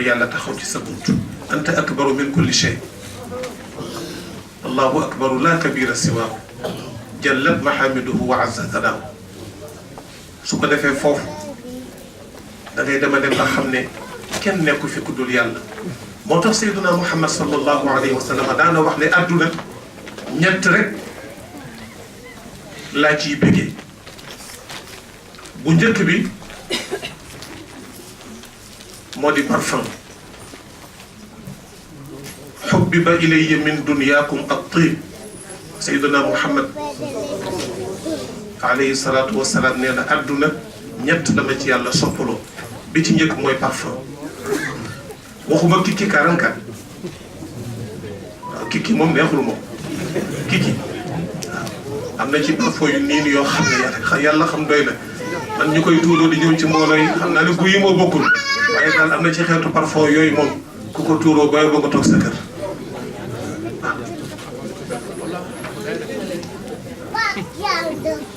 yàlla taxaw ci sa bunt anta akbaru min kulli shay allahu akbaru la kabira siwaahu jallat mahamiduhu wa azza thanaahu su ko defee foofu da ngay dema dem ba xam ne kenn nekku fi ku dul yàlla moo tax sayyiduna muhammad sallallahu alayhi wa sallam daana wax ne àdduna ñett rek laa ciy bëggee bu njëkk bi moo di parfum xubbiba ilayya min dunyaakum at-tiib sayyiduna muhammad alayhi salaatu wasalaam nee na àdduna ñett la ma ci yàlla soppaloo bi ci njëkk mooy parfum waxuma kiki 44 waaw kiki moom neexul moom kiki waaw am na ci parfum yu niin yoo xam ne yàlla xam doy na man ñu koy tuuroo di ñëw ci mbooloo yi xam naa ne gu yi moo bokkul waaye daal am na ci xeetu parfum yooyu moom ku ko tuuroo booy ba nga toog sa kër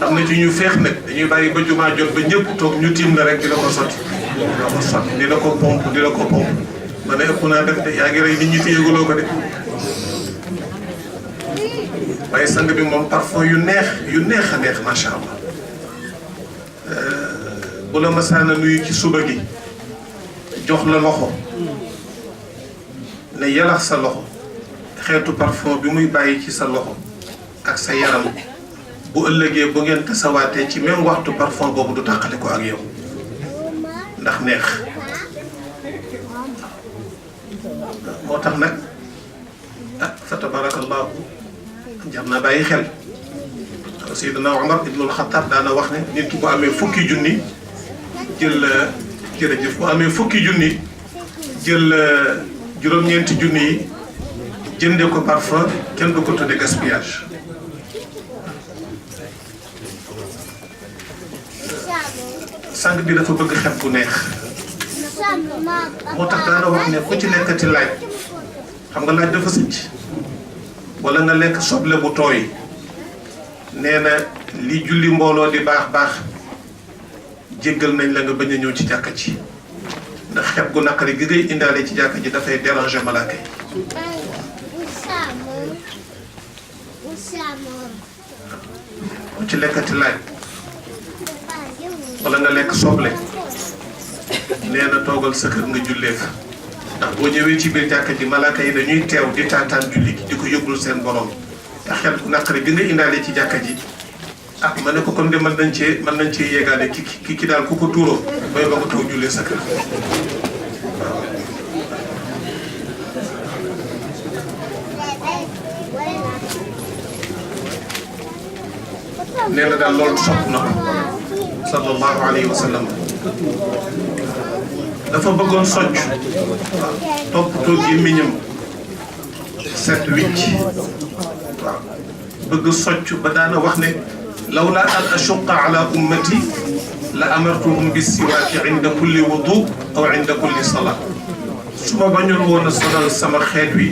am na ci ñu feex nag dañuy bàyyi ba jumaa jot ba ñëpp toog ñu tiim la rek di la ko sotti di la ko pompe ma ne ëpp naa def de yaa ngi rey nit ñi te yëguloo ko de waaye sang bi moom parfum yu neex a neex macha allah bu la masaana nuyu ci suba gi jox la loxo ne yalax sa loxo xeetu parfum bi muy bàyyi ci sa loxo ak sa yaram bu ëllëgee bu ngeen tasawaatee ci même waxtu parfum boobu du tàqale ko ak yow ndax neex moo tax nag ah fa tabarakallahu jar naa bàyyi xel Seydina Omar ibnul Xattaab daana wax ne nit ki bu amee fukki junni jël jërëjëf bu amee fukki junni jël juróom-ñeenti junni yi jënde ko parfum kenn du ko tudde gaspillage sang bi dafa bëgg xet bu neex moo tax daana wax ne ku ci lekkati laaj xam nga laaj dafa sëcc wala nga lekk soble bu tooy nee na li julli mbooloo di baax jéggal nañ la nga bañ a ñëw ci jàkka ji ndax xet gu naqari gi ngay indaale ci jàkka ji dafay déranger malaaka yi ku ci lekkati laaj wala nga lekk soble nee na toogal sa kër nga jullee fa ndax boo ñëwee ci biir jàkka ji malaaka yi dañuy teew di taataan julli gi di ko yóbbul seen borom te xel ku naqari bi nga indaale ci jàkka ji ah ma ne ko kon de mën nañ cee yéegaale ki daal ku ko tuuroo bay ba ko taw jullee sa kër nee na daal loolu sopp na ko sallallahu alayhi wa sallam dafa bëggoon socc toppatoo gémmiñam set wicc waaw bëgg socc ba daana wax ne lawla an ashuqqa ala ummati la amartuhum bis-siwaaki inda kulli wudu aw inda kulli salat su ma bañoon woon a sonal sama xeet wi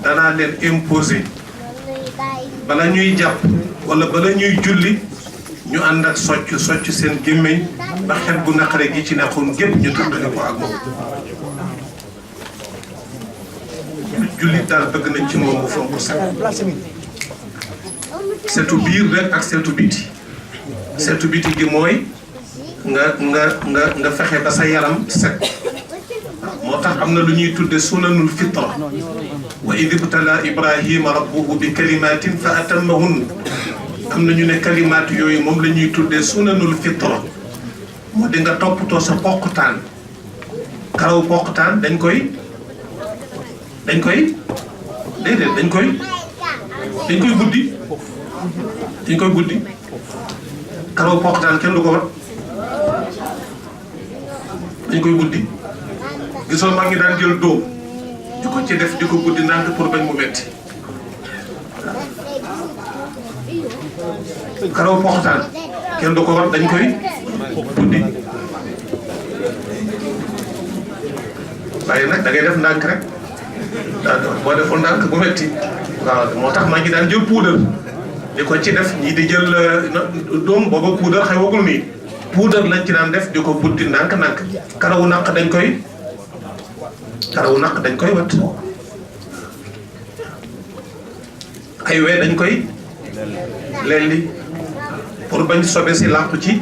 danaa leen imposer bala ñuy jàpp wala bala ñuy julli ñu ànd ak socc seen gémmiñ ba xet bu naqare gi ci nekkoon gépp ñu tàqale ko ak moom jullit daal bëgg nañ ci moom bu fonk set setu biir rek ak setu biti gi mooy nga fexe ba sa yaram set moo tax am na lu ñuy tudde sunanul fitra wa id ibtala ibrahima rabbuhu bi kalimatin fa atammahun am na ñu ne kalimaat yooyu moom la ñuy tuddee sunanul fitra moo di nga toppatoo sa poqtaan karaw poqtaan dañ koy buddi karaw poqtaan kenn du ko wat dañ koy buddi gisoo maa ngi daan jël dóom di ko ci def di ko buddi ndànk pour bañ mu metti karaw poqtaan kenn du ko wat dañ koy buddi waaye nag da ngay def ndànk rek boo defoon ndànk bu metti waaw moo tax maa ngi daan jël puudar di ko ci def ñii di jël doom booba puudar xewagul nii puudar lañ ci daan def di ko buddi ndànk-ndànk karawu naq dañ koy karaw naq dañ koy wat ay wee dañ koy lelli pour bañ sobe si làqu ci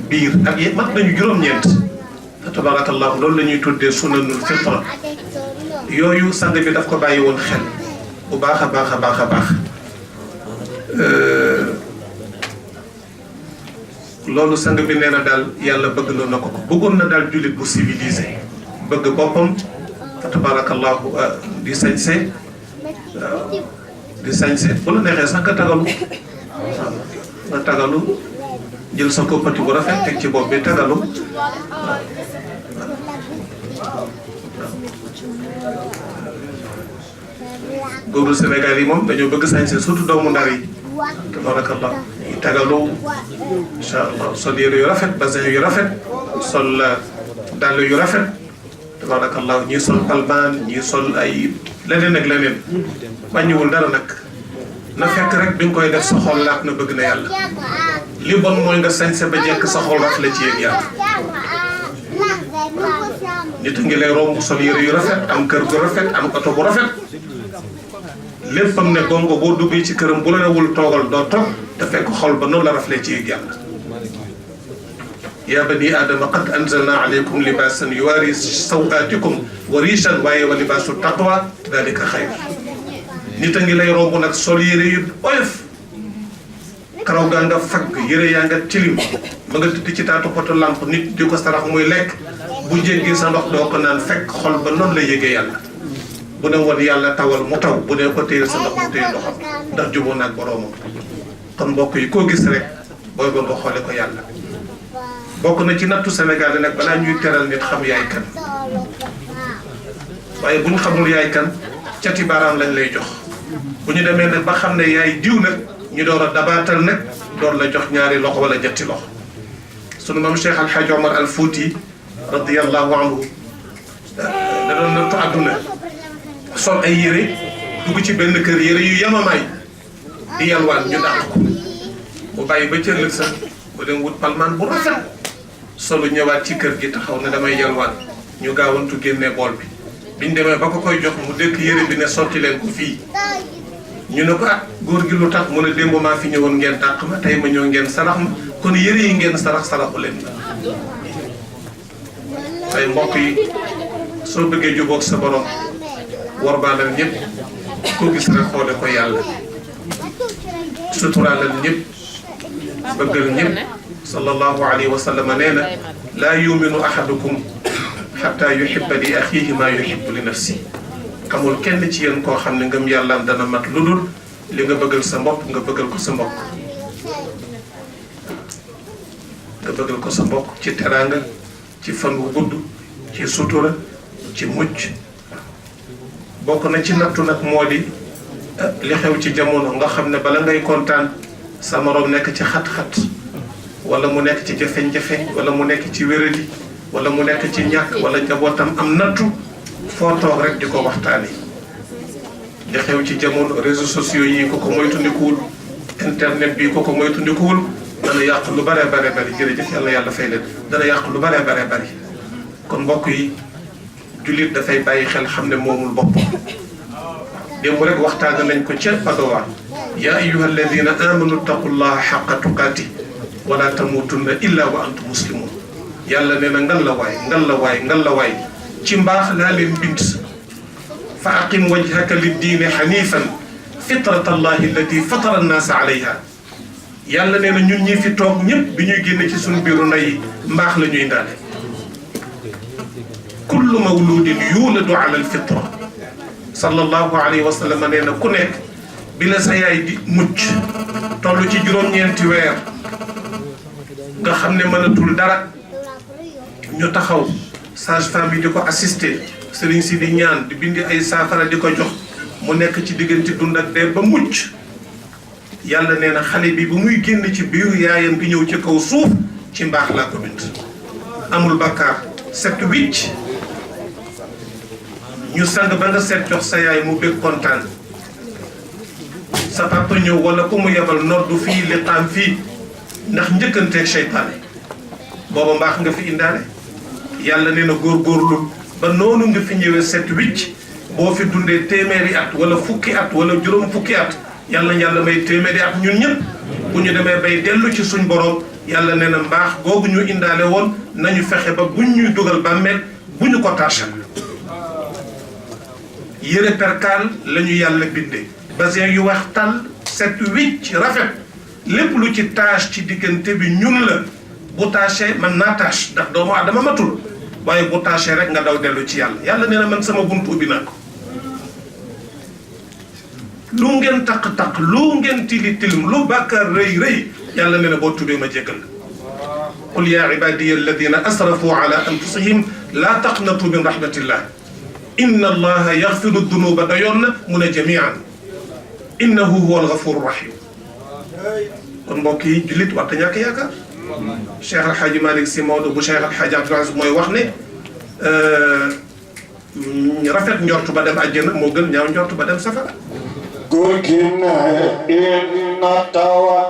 biir ak yi mat nañu juróom-ñeent tabarakallah loolu la ñuy tuddee sunanul fitra yooyu sang bi daf ko bàyyi woon xel bu baax a baax a baax a baax loolu sang bi nee na daal yàlla bëgg na ko bëggoon na daal jullit bu civilisé bëgg boppam fa tabarakallahu di sañse di sañse bu la neexee sax nga tagalu nga tagalu jël sa koppati bu rafet teg ci bopp bi tagalu góoru Sénégal yi moom dañoo bëgg sañse surtout doomu ndar yi tabarakallah yi tagalu incha allah sol yére yu rafet basin yu rafet sol dàll yu rafet tabarakallah ñii sol palmaan ñii sol ay leneen ak leneen wàññiwul dara nag na fekk rek bi nga koy def sa xol laat na bëgg na yàlla li bon mooy nga sañse ba jekk sa xol raf la ci yéeg yàlla nit a ngi lay romb sol yére yu rafet am kër gu rafet am oto bu rafet léppam ne gongo boo duggee ci këram bu la newul toogal doo toog te fekk xol ba noonu la raflee ci yéeg yàlla yaa bani aadama qad anzalna alaykum libaasan yuwaari sawaatikum wa riishan waaye wa libaasu taqwa dalika xayr nit a ngi lay romb nag sol yére yu oyof karaw gaa nga fagg yére yaa nga tilim ba nga tëdd ci taatu poto lamp nit di ko sarax muy lekk bu jéggee sa ndox doo ko naan fekk xol ba noonu la yégee yàlla bu ne woon yàlla tawal mu taw bu dee ko téye sa ndox mu téye ndoxam ndax juboo naag boroomam kon mbokk yi koo gis rek booy ba nga xoole ko yàlla bokk na ci nattu Sénégal yi nag balaa ñuy teral nit xam yaay kan waaye bu ñu xamul yaay kan cati baaraam lañ lay jox bu ñu demee nag ba xam ne yaay diw nag ñu door a dabaatal nag door la jox ñaari loxo wala ñetti loxo sunu maam Cheikh Alhaji Omar al Fouti radiyallahu anhu da doon nattu àdduna sol ay yére dugg ci benn kër yére yu yamamaay di yalwaan ñu dàq ko bu bàyyi ba cëllëg sa bu dem wut palmaan bu rafet solu ñëwaat ci kër gi taxaw ne damay yalwaan ñu gaawantu génnee bool bi biñ demee ba ko koy jox mu dëkk yére bi ne sotti leen ko fii ñu ne ko góor gi lu tax mu ne démb maa fi ñëwoon ngeen dàq ma tey ma ñëw ngeen sarax ma kon yére yi ngeen saraxu leen ay mbokk yi soo bëggee jubóog sa borom war baalal ñëpp ko gis rek xoole ko yàlla suturaalal ñëpp bëggal ñëpp sallallahu alayhi wa sallam nee na laa yuminu ahadukum xatta yuhibba li axiihi maa yuhibbu li nafsi amul kenn ci yéen koo xam ne ngëm yàllaam dana mat lu dul li nga bëggal sa mbokk nga bëggal ko sa mbokk nga bëggal ko sa mbokk ci teraanga ci fan wu gudd ci sutura ci mucc bokk na ci nattu nag moo di li xew ci jamono nga xam ne bala ngay kontaan sa moroom nekk ci xat-xat wala mu nekk ci jafe-jafe wala mu nekk ci wéradi wala mu nekk ci ñàkk wala njabootam am nattu foo toog rek di ko waxtaani li xew ci jamono réseaux sociaux yi ko ko moytundikuwul internet bi ko ko moytundikuwul dana yàq lu bare bare bari jërëjëf yàlla fay leen dana yàq lu bare bare bari kon mbokk yi jullit dafay bàyyi xel xam ne moomul boppam démb rek waxtaan nañ ko ca Padowa yaa ayyuha alladina amanu taqullaha xaqa tuqaati wala tamutunna illa wa antum muslimun yàlla nee na ngal la waay ci mbaax laa leen bind fa aqim wajhaka liddiini xanifan fitrata allahi allati fatara annaasa alayha yàlla nee na ñun ñi fi toog ñëpp bi ñuy génne ci suñu biiru ndey mbaax la ñuy indaale kullu mawludin yuladu ala alfitra sallallahu alayhi wa sallam nee na ku nekk bi la sa yaay di mucc toll ci juróom-ñeenti weer nga xam ne mënatul dara ñu taxaw sage-femme yi di ko assister sëriñ si di ñaan di bindi ay saafara di ko jox mu nekk ci diggante dund ak dee ba mucc yàlla nee na xale bi bu muy génn ci biiru yaayam di ñëw ci kaw suuf ci mbaax laa ko bind amul bakkaar set wicc ñu sang ba nga seet jox sa yaay mu bëgg kontaan sa papa ñëw wala ku mu yebal noddu fii liqaam fii ndax njëkkanteeg seytaane booba mbaax nga fi indaale yàlla nee na góorgóorlu ba noonu nga fi ñëwee set wicc boo fi dundee téeméeri at wala fukki at wala juróom fukki at yàlla yàlla may téeméeri at ñun ñëpp bu ñu demee bay dellu ci suñ borom yàlla nee na mbaax googu ñu indaale woon nañu fexe ba buñ ñuy dugal bàmmeel bu ñu ko tâché yëre perkaal la ñu yàlla bindee basin yu wax tàll set wicc rafet lépp lu ci tâche ci diggante bi ñun la bu tâché man naa tâche ndax doomu adama matul waaye bu tâché rek nga daw dellu ci yàlla yàlla nee na man sama buntu ubbi naa ko lu ngeen taq-taq lu ngeen tili tilim lu bàkkaar rëy rëy yàlla nee na boo tubee ma jéggal qul yaa ibadiya alladina asrafu ala anfusihim laa taqnatu min rahmatillah inna allaha yaxfiru dunuba dayoon na mu ne jamian innahu huwa alghafuru rahim kon mbokk yi jullit waxta ñàkk yaakaar Cheikh El Hadj Malick Sy Maodo bu Cheikh El Hadj Abdoul Aziz mooy wax ne rafet njort ba dem àjjana moo gën ñaaw njort ba dem safara góor gi ne inna tawa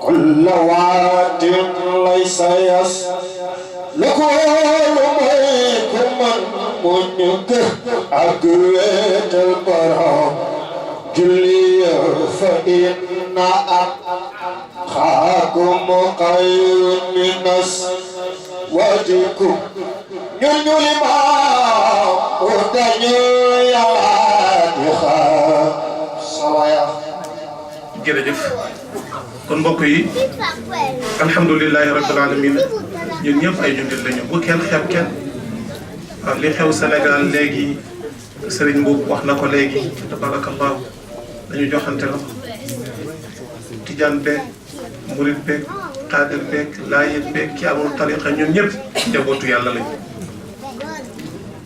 kulla waatin laysa yas lu ko lu may ku man mu ñu gë ak weetal borom julli fa inna xaakum xayrun minas wadikum ñun ñu limaam mu dañu yàlla di xaar sawaya jërëjëf kon mbokk yi alhamdulilahi rabbil alamin ñun ñëpp ay jullit lañu bu kenn xeeb kenn waaw li xew Sénégal léegi Serigne Mboup wax na ko léegi tabarakallahu dañu joxante la tijaan beeg murit beeg xaadir beeg laayeen beeg ki amul tariqa ñun ñëpp njabootu yàlla lañu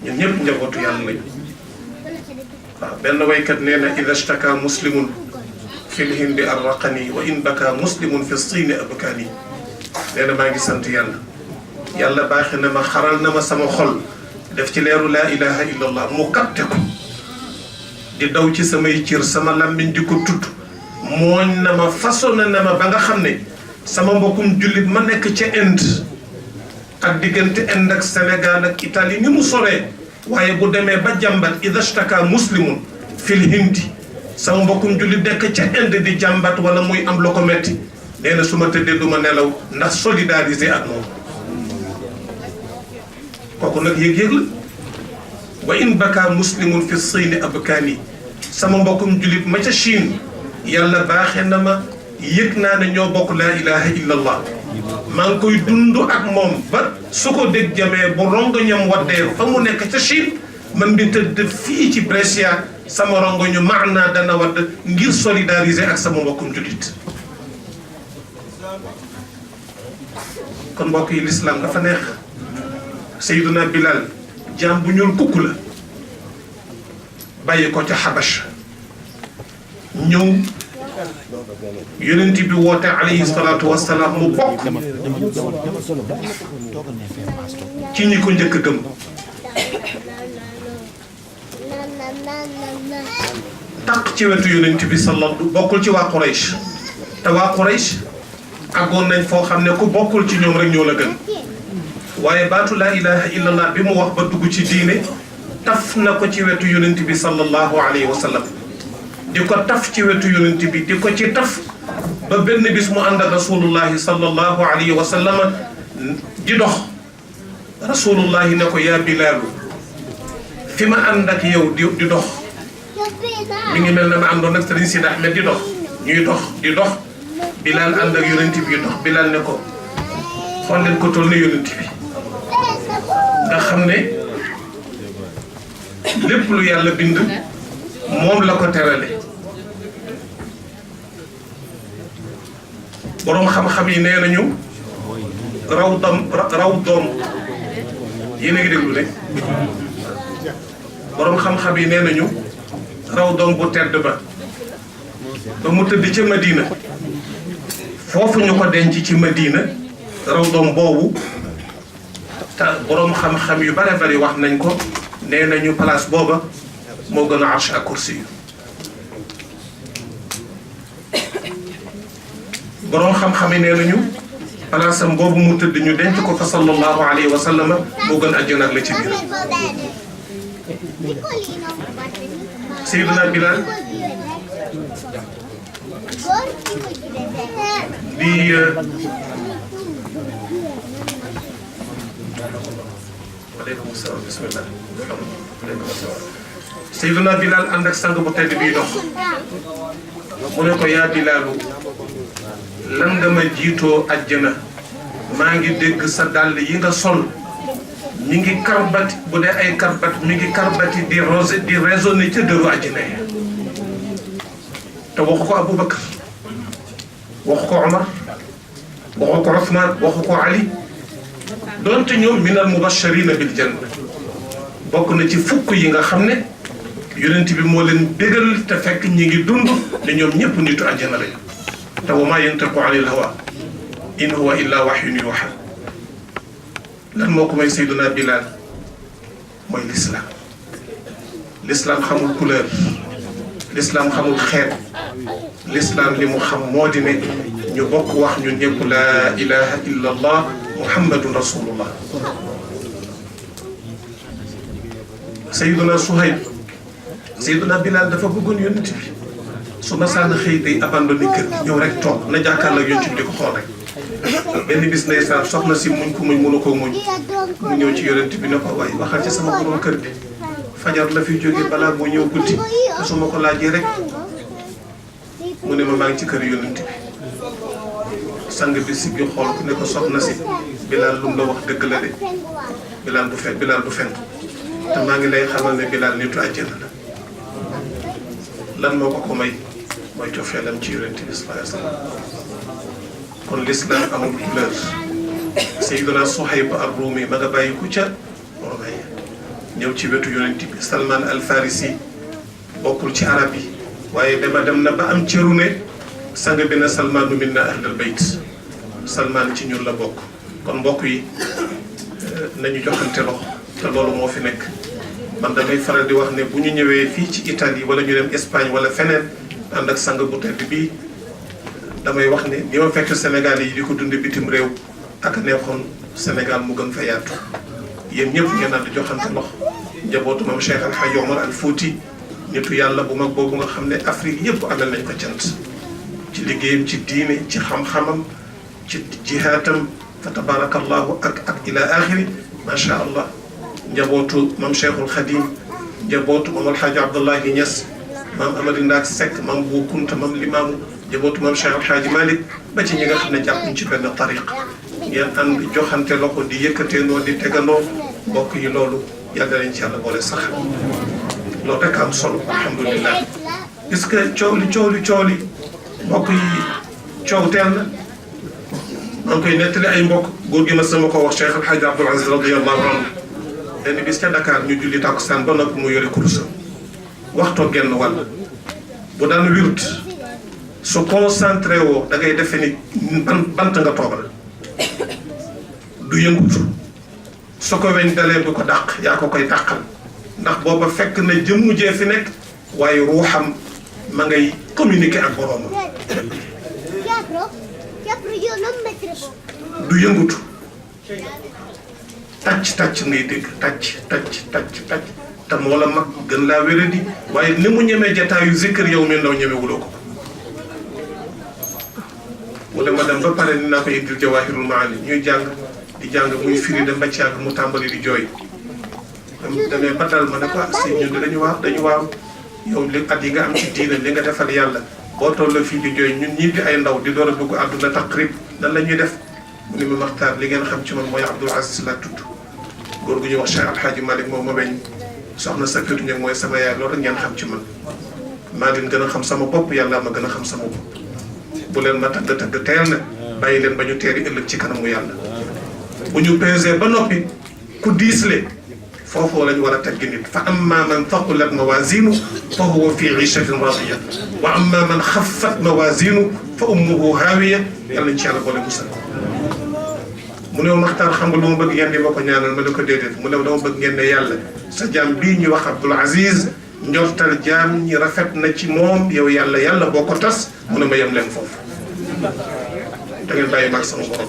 ñun ñëpp njabootu yàlla lañu waaw benn waykat nee na ida shtaka muslimun fi lhindi arraqani wa in baka muslimun fi siini abkaani nee na maa ngi sant yàlla yàlla baaxe na ma xaral na ma sama xol def ci leeru laa ilaha illa allah mu capté ko di daw ci samay cër sama lammiñ di ko tudd mooñ na ma façonné na ma ba nga xam ne sama mbokkum jullit ma nekk ca Inde ak diggante Inde ak Sénégal ak Italie ni mu soree waaye bu demee ba jàmbat ida shtaka muslimun fil hindi sama mbokkum jullit nekk ca Inde di jàmbat wala muy am lu ko metti nee na su ma tëddee du ma nelaw ndax solidarisé ak moom kooku nag yëg-yëg la wa in baka muslimun fi siini abkaani sama mbokkum jullit ma ca Chine yàlla baaxee na ma yëg naa ne ñoo bokk laa ilaha illa allah maa ngi koy dund ak moom ba su ko dégg jamee bu rongoñam waddee fa mu nekk ca Chine man mi tëdd fii ci Brescia sama rongoñu maanaa dana wadd ngir solidariser ak sama mbokkum jullit kon mbokk yi l'islam dafa neex Seydina Bilal jaam bu ñuul kukk la bàyyi ko ca Habash ñëw yonent bi woote alayhi salaatu wassalaam mu bokk ci ñi ko njëkk gëm taq ci wetu yonent bi sallallahu bokkul ci waa Quraysh te waa Quraysh àggoon nañ foo xam ne ku bokkul ci ñoom rek ñoo la gën waaye baatu laa ilaha illallah bi mu wax ba dugg ci diine taf na ko ci wetu yonent bi sallallahu alayhi wa sallam di ko taf ci wetu yonent bi di ko ci taf ba benn bis mu ànd ak rasulullahi sallallahu alayhi wa sallam di dox rasulullahi ne ko yaa Bilaalu fi ma ànd ak yow di dox mi ngi mel ne ma àndoon ak Sëriñ Sidi Ahmed di dox ñuy dox di dox Bilaal ànd ak yonent bi di dox Bilaal ne ko xool leen ko toll ne yonent bi nga xam ne lépp lu yàlla bind moom la ko terale boroom xam-xam yi nee nañu raw doom yéen a ngi déglu de boroom xam-xam yi nee nañu raw doom bu tedd ba mu tëdd ca Madina foofu ñu ko denc ci Madina raw doom boobu te boroom xam-xam yu bare bari wax nañ ko nee nañu place booba moo gën a arsh ak kursi yu boroom xam-xam yi nee nañu palaasam boobu mu tëdd ñu denc ko fa sallallahu alayhi wa sallam moo gën àjjana ak la ci biir. Seydina Bilal di waaleykum salaam bismillah Seydina Bilal ànd ak sang bu tedd bii dox mu ne ko yaa Bilalu lan nga ma jiitoo àjjana maa ngi dégg sa dàll yi nga sol mi ngi karbati bu dee ay karbat mi ngi karbati di raisonné ca dëru àjjana yi te waxu ko Aboubacar waxu ko Omar waxu ko Othman waxu ko Ali donte ñoom minal mubashirina bil janna bokk na ci fukk yi nga xam ne yonent bi moo leen bégal te fekk ñi ngi dund ne ñoom ñëpp nitu àjjana lañu te wa maa yantiqu anil hawa in huwa illa wahyun yuha lan moo ko may Seydina Bilal mooy l'islam l'islam xamul couleur l'islam xamul xeet l'islam li mu xam moo di ne ñu bokk wax ñun ñëpp laa ilaha illa allah muhammadun rasulullah. Seydina Suhayb Seydina Bilal dafa bëggoon yonent bi su ma sànn xëy day abandonné kër gi ñëw rek toog na jàkkaarloo ak yonent bi di ko xool rek benn bis ndeysaan soxna si muñ ko muñ mënu koo muñ mu ñëw ci yonent bi ne ko waaye waxal ci sama borom kër bi fajar la fi jógee balaa moo ñëw guddi te su ma ko laajee rek mu ne ma maa ngi ci kër yonent bi sang bi si bi xool ku ne ko soxna si Bilal lu mu la wax dëgg la de Bilal du fen te maa ngi lay xamal ne Bilal nitu àjjana la lan moo ko may mooy cofeelam ci yonent bi sallallahu alayhi wa sallam kon l'islam amul couleur Seydina Suhayb ar-Rumi ma nga bàyyi ku ca Romaye ñëw ci wetu yonent bi Salman al-Farisi bokkul ci arab yi waaye dem na ba am cëru ne sang bi na Salmanu minna ahlal bayt Salman ci ñun la bokk kon mbokk yi nañu joxante loxo te loolu moo fi nekk man damay faral di wax ne bu ñu ñëwee fii ci Italie wala ñu dem Espagne wala feneen ànd ak sang bu tedd bii damay wax ne ni ma fekk Sénégal yi di ko dund bitim réew ak neexoon Sénégal mu gën fa yaatu yéen ñëpp ngeen ànd joxante loxo njabootu moom Cheikh Al Hadj Omar Al Fouti nitu yàlla bu mag boobu nga xam ne Afrique yëpp amel nañ ko cant ci liggéeyam ci diine ci xam-xamam ci jihaatam fa tabarakallahu ak ila axiri macha allah njabootu mam Cheikhul Khadim njabootu mam Alxaaji Abdullahi Niass mam Amady Ndaak Seck mam Bou Kounta mam Limaamu njabootu mam Cheikh Alxaaji Malick ba ci ñi nga xam ne jàppuñ ci benn tariq ngeen ànd joxante loxo di yëkkateenoo di tegandoo mbokk yi loolu yàlla nañ ci yàlla boole sax loolu rek am solo alhamdulilah. est-ce que coow li mbokk yi coow teel na maa ngi koy nettali ay mbokk góor gi ma sama ko wax Cheikh El Hadj Abdoul Aziz radiyallahu anhu benn bis ca Dakar ñu julli takkusaan ba noppi mu yore kurusam waxtoo genn wàll bu daan wirt su concentré woo da ngay defe ni bant nga toogal du yëngutu su ko weñ dalee du ko dàq yaa ko koy dàqal ndax booba fekk na jëmmu jee fi nekk waaye ruuxam ma ngay communiquer ak boroomam du yëngutu tàcc ngay dégg tàcc te moo la mag gën laa wéradi waaye ni mu ñemee jataayu zikkër yow mi ndaw ñemewuloo ko wala ma dem ba pare ni naa ko indil Jawaahirul Maani ñuy jàng di jàng muy firi dem ba caag mu tàmbali di jooy demee ba dal ma ne ko si ñun de dañu waaw yow li at yi nga am ci diina li nga defal yàlla boo toll fii di jooy ñun ñii di ay ndaw di door a dugg àdduna taqrib nan la ñuy def mu ni ma Maxtaar li ngeen xam ci man mooy Abdoul Aziz la tudd góor gu ñuy wax Cheikh Alhaaji Malick moom ma weñ soxna Sakatu Ñaŋ mooy sama yaay loolu rek ngeen xam ci man maa leen gën a xam sama bopp yàlla ma gën a xam sama bopp bu leen ma tagg teel na bàyyi leen ba ñu teeri ëllëg ci kanamu yàlla bu ñu pesé ba noppi ku diisle foofu lañ war a tagg nit fa amma man thaqulat mawazinu fa huwa fi ishatin radiya wa amma man xaffat mawazinu fa ummuhu haawiya yàlla nañ ci yàlla boole musal mu ne Maxtaar xam nga lu ma bëgg ngeen di ma ko ñaanal ma ne ko déedéet mu ne dama bëgg ngeen ne yàlla sa jaam bii ñu wax Abdoul Aziz njortal jaam ñi rafet na ci moom yow yàlla boo ko tas mu ne ma yem leen foofu da ngeen bàyyi mag sama borom.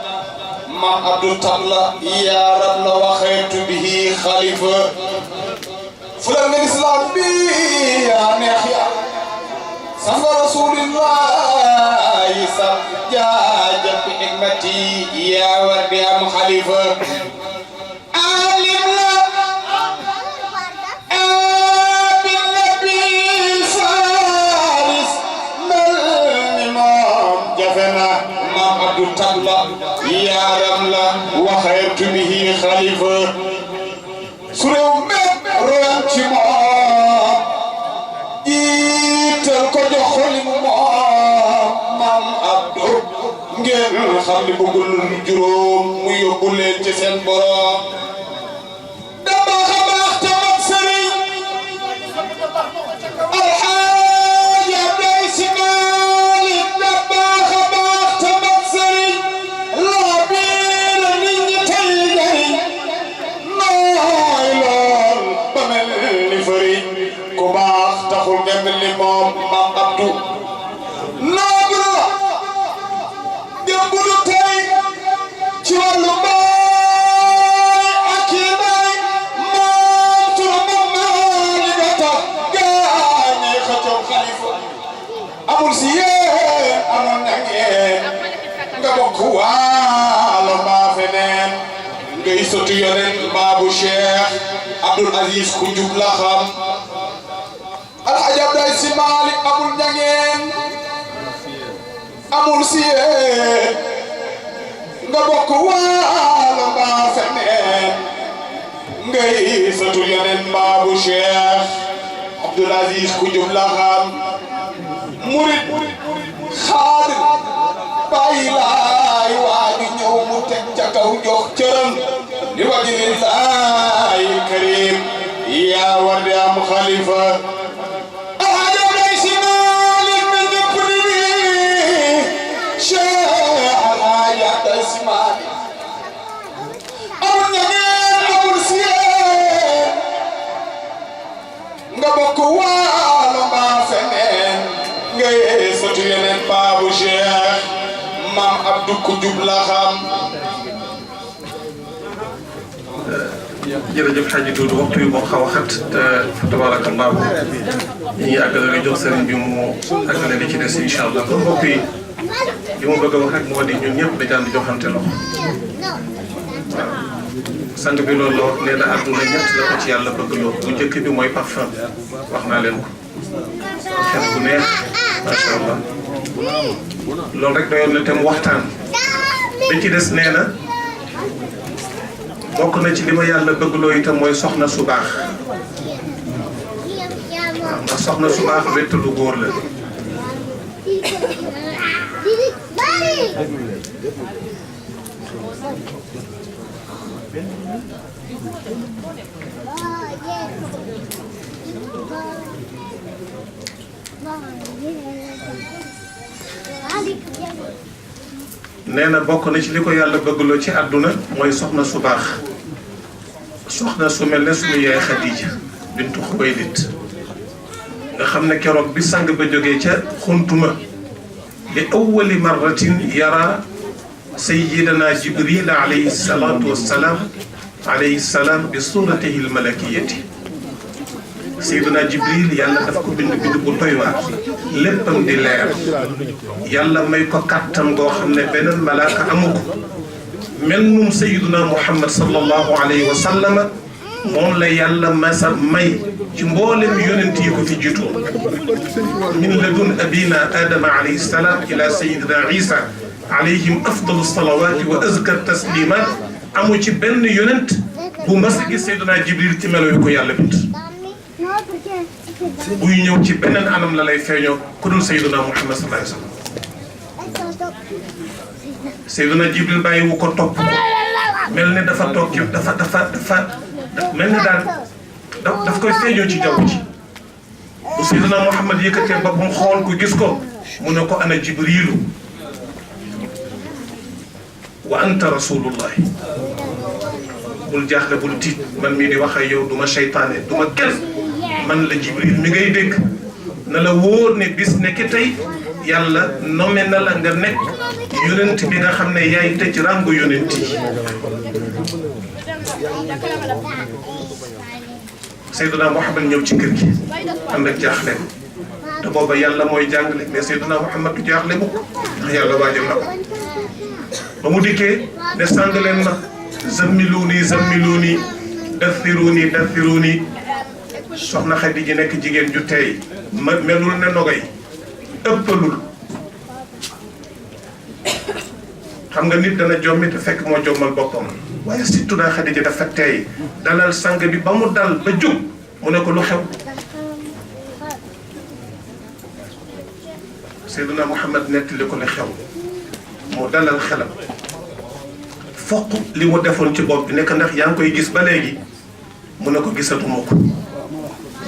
Abdul Tabla ya rab la waxeetu bihi xalifa fulal nga islam bi ya neex ya sanga rasulillahi sa jaaja bi hikmati ya war di am xalifa alim la abil nabi faris mel ni moom jafe na maam Abdul Tabla yaaram la waxeetu bihi xalifa su réew mépp royam ci moom jiital ko jox xoli mu moom maam Abdou ngeen xam ni bëggul juróom mu yóbbu leen ci seen borom dama xamaax te mat sëriñ alxaaji Abdoulaye Sy Malick dama xamaax te mat sëriñ loo biir nit ñi tey jariñ nooy lool ba mel ni fëriñ ku baax taxul nga mel ni moom maam Abdou noobu la démb du tey ci wàllu baay ak yi bay moom turu moom maali nga tax gaañee xëccoo xalifa amul si yéen amoon na ngeen nga bokk waalo mbaa feneen ngay sotti yoneen baabu Cheikh Abdoul Aziz ku jub la xam Alhaji Abdoulaye Sy Malick amul ñangeen amul si yéen nga bokk waalo mbaa feneen ngay sotti yoneen baabu Cheikh Abdoul Aziz ku jub la xam murid xaadir bàyyi laay waaju ñëw mu teg ca kaw jox cëram li wajlillahi karim yaa war di am xalifa Alhaji Abdoulaye Sy Malick mi ñëpp di Cheikh Alhaji Abdoulaye Sy Malick amul ñangeen amul siyeen nga bokk waalo mbaa feneen ngay sotu yeneen baabu Cheikh maam Abdou ku jub la xam jërëjëf Xaaji Duudu waxtu yi moo xaw a xat te fa tabaarakallaahu ñuy àggale nga jox sëriñ bi mu àggale li ci des incha allah kon mbokk yi li ma bëgg a wax rek moo di ñun ñëpp dañu daan di joxante loxo waaw sang bi loolu la wax nee na àdduna ñett la ko ci yàlla bëgg loo bu njëkk bi mooy parfum wax naa leen ko xet bu neex macha allah loolu rek doyoon na te mu waxtaan bi ci des nee na bokk na ci li ma yàlla bëgg loo itam mooy soxna su baax waaw ndax soxna su baax wéttalu góor la nee na bokk na ci li ko yàlla bëggloo ci àdduna mooy soxna su baax soxna su mel ne suñu yaay Xadija bintu Xuwaylid nga xam ne keroog bi sang ba jógee ca xuntuma li awwali marratin yara sayyidana Jibril alayhi salaatu wassalaam bi suratihi almalakiyati Seydina Jibril yàlla daf ko bind bu doy waar léppam di leer yàlla may ko kàttan goo xam ne beneen malaaka amu ko mel num Seydina Muhammad sallallahu alayhi wa sallam moom la yàlla masa may ci mboolem yonent yi ko fi jiitu min ladun abina Adama alayhi salaam ila Seydina Isa alayhim afdalu salawaati wa azka taslimaat amu ci benn yonent bu mas a gis Seydina Jibril ci melo yu ko yàlla bind buy ñëw ci beneen anam la lay feeñoo ku dul Seydina Muhammad sallallahu alayhi wa sallam Seydina Jibril bàyyi wu ko topp mel ne dafa toog ci dafa mel ne daal daf koy feeñoo ci jaww ji bu Seydina Muhammad yëkkatee boppam xool ko gis ko mu ne ko ana jibrilu wa anta rasulullahi bul jaaxle bul tiit man mii di wax ak yow du ma seytaane du ma kenn man la jibril mi ngay dégg na la wóor ne bis ne ki tey yàlla nommé na la nga nekk yonent bi nga xam ne yaay tëj ràngu yonent yi Seydina Muhammad ñëw ci kër gi ànd ak jaaxle te booba yàlla mooy jàngale mais Seydina Muhammad du jaaxle mukk ndax yàlla waajal na ko ba mu dikkee ne sàng leen ma zammiluuni zammiluuni dathiruuni dathiruuni soxna Xadi ji nekk jigéen ju tey melul ne nogay ëppalul xam nga nit dana jommi te fekk moo jommal boppam waaye surtout daa Xadi ji dafa tey dalal sang bi ba mu dal ba jóg mu ne ko lu xew Seydina Muhammad nettali ko li xew mu dalal xelam foq li mu defoon ci bopp bi nekk ndax yaa ngi koy gis ba léegi mu ne ko gisatuma ko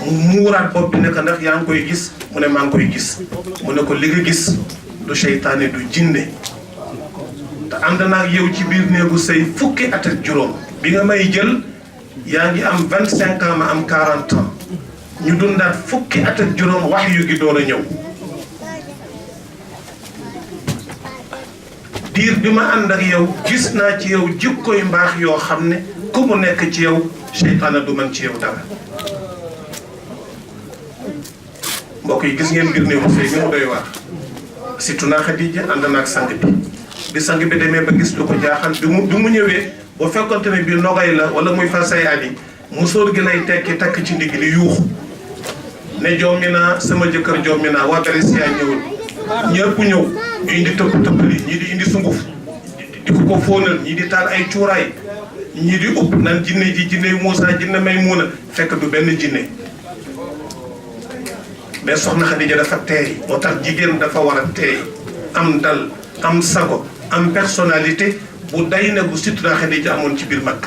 mu muuraat bopp bi nekk ndax yaa ngi koy gis mu ne maa ngi koy gis mu ne ko li nga gis du seytaane du jinne te ànd naa ak yow ci biir néegu sëy fukki at ak juróom bi nga may jël yaa ngi am 25 ans ma am 40 ans ñu dundaat fukki at ak juróom wax yu gi doon a ñëw diir bi ma ànd ak yow gis naa ci yow jikkoy mbaax yoo xam ne ku mu nekk ci yow seytaane du man ci yow dara mbokk yi gis ngeen mbir néegu sëy ni mu doy waar surtout naa Xadija ànd naa ak sang bi sang bi demee ba gis lu ko jaaxal bi mu ñëwee boo fekkonte ne bii nogay la wala muy fa say at yi musóor gi lay tekki takk ci ndigg li yuuxu ne jommi naa sama jëkkër jommi naa waa Brescia ñëwul ñëpp ñëw ñu indi tëpp li ñii di indi sunguf di ko fóonal ñii di taal ay cuuraay ñii di upp naan jinne ji jinne Muusa jinne Maymuna fekk du benn jinne mais soxna Xadija dafa teey moo tax jigéen dafa war a teey am dal am sago am personnalité bu day ne bu surtout Xadija amoon ci biir mag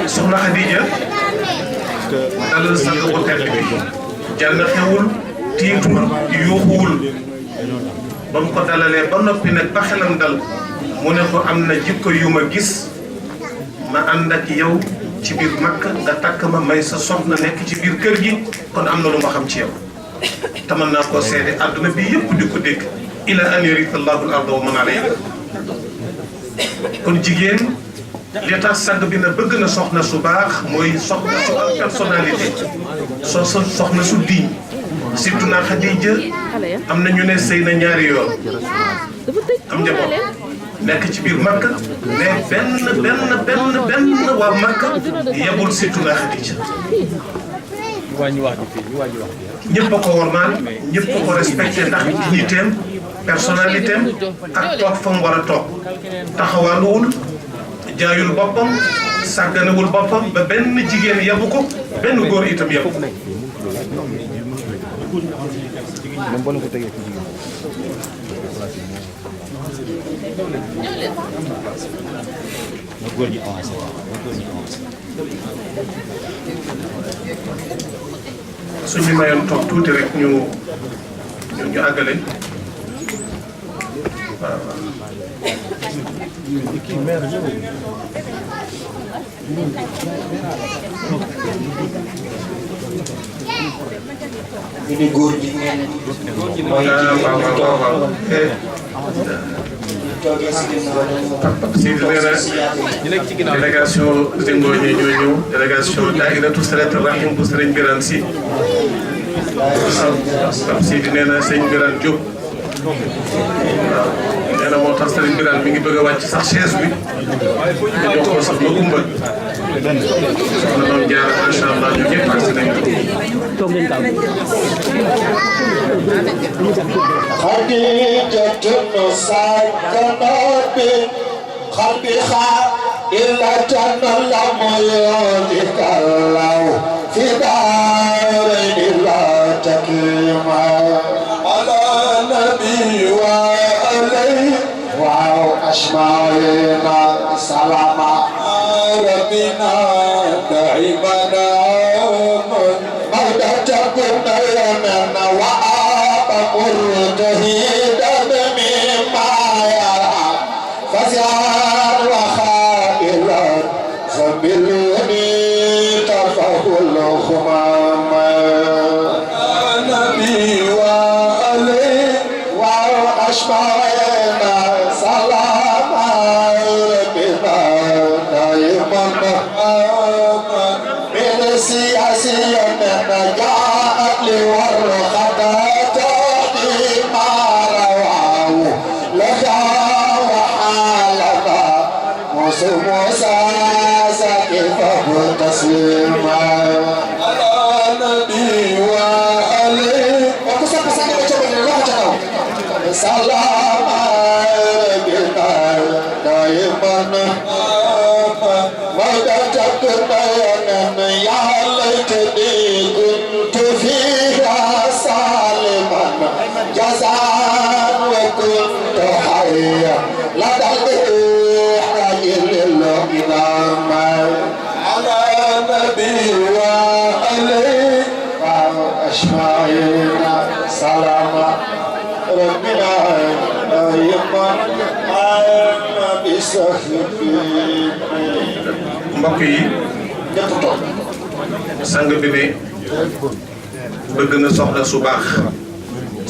soxna Xadija dalal sang bu tedd bi jànn xewul tiitul yuuxuwul ba mu ko dalalee ba noppi nag ba xelam dal mu ne ko am na jikko yu ma gis ma ànd ak yow ci biir Makka nga takk ma may sa soxna nekk ci biir kër gi kon am na lu ma xam ci yow te mën naa koo seede àdduna bi yëpp di ko dégg ila an yarisa allahu al arda wa man alayha kon jigéen li tax sang bi na bëgg na soxna su baax mooy soxna su am personnalité soxna su diñ surtout naa Xadija am na ñu ne sëy na ñaari yoon am njaboot nekk ci biir Makka mais benn waa Makka yebul surtout naa Xadija ñëpp a ko wormaal ñëpp a ko respecté ndax dignitéem personnalitéem ak toog fa mu war a toog taxawaaluwul jaayul boppam sàgganewul boppam ba benn jigéen yabu ko benn góor itam yabu ko suñu mayoon toog tuuti rek ñu àggale waaw ñu ne góor ñi mooy waaw Sidi nee na délégation Zingo ñi ñoo ñëw délégation Daahiratu Salatul Rahim bu Sëriñ Birane Sy Pape Sidi nee na sëñ Birane Diop waaw nee na moo tax Sëriñ Birane mi ngi bëgg a wàcc sax chaise bi nga jox ko sax ba gumba soxna Maam Jaara macha allah ñu ñëpp ak si nañ ko خديجة سكنت بقلبها إلا لم يولد الله في دارين لا تكريما على نبي وعليه وأشمعنا سلاما ربنا دائما مودتكم يمنا مرتهدا مما يرى فزار وخائلا زملني ترفع الخمام نبي وعلي وأشمعنا سلام ربنا دائما من سياسينا جاءت لورقة موسى سكفه تسليما على نبي وعليه وكسب سنة وجبل الله جل سلام بنا دائما ودتكنا يا ليتني كنت فيها سالما جزاء وكنت حيا لدى على نبي وعليه وأشمعنا سلام ربنا دائما بسخفين mbokk yi sang bi ne bëgg na soxna su baax